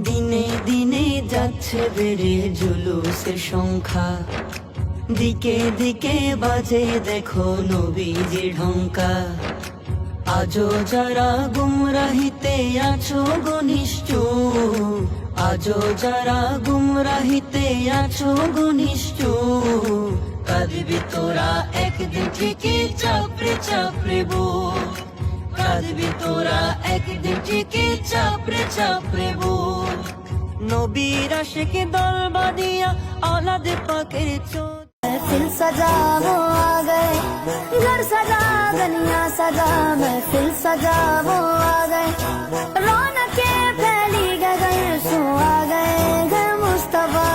দিনে দিনে যাচ্ছে বেড়ে জুলুসের সংখ্যা, দিকে দিকে বাজে দেখো নবীজির ঢঙ্কা। আজও যারা গুমরাহিতে আছো ঘনিষ্ঠ, আজও যারা গুমরাহিতে আছো ঘনিষ্ঠ, কাঁদবি তোরা একদিন ঠিকই চাপড়ে চাপড়ে বুক, কাঁদবি তোরা একদিন ঠিকই চাপড়ে চাপড়ে বুক। নবীর আশিকে দল বাঁধিয়া औलाद पाकेर चोट। महफिल सजा वो आ गए, घर सजा गलियां सजा, महफिल सजा वो आ गए, रौनकें फैली गए, सो आ गए घर मुस्तफा।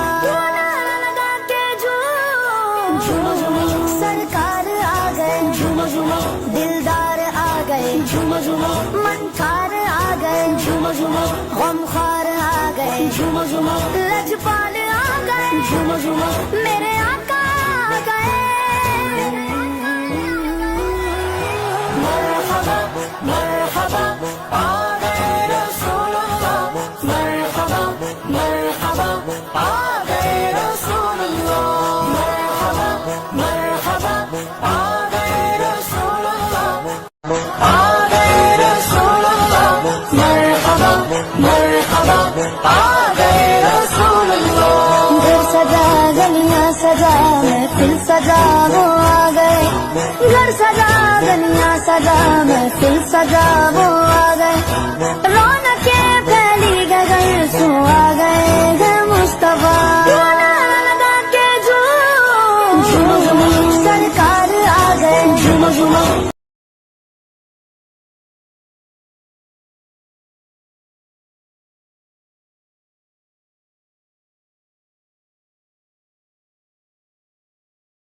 लगा के झूम झूमो झूमो, सरकार आ गए झूमो झूमो, दिलदार आ गए झूमो झूमो, मनकार आ गए झूमो झूमो, गमखार आ गए झूमो झूमो, लजपाल आ गए झूमो झूमो, मेरे आका आ गए। मरहबा मरहबा आ गए रसूलुल्लाह, मरहबा मरहबा आ गए रसूलुल्लाह, मरहबा मरहबा आ गए रसूलुल्लाह, आ गए रसूलुल्लाह, मरहबा मरहबा आ गए रसूलुल्लाह। घर सजा गलियां सजा, महफिल सजा वो आ गए, घर सजा गलियां सजा, महफिल सजा वो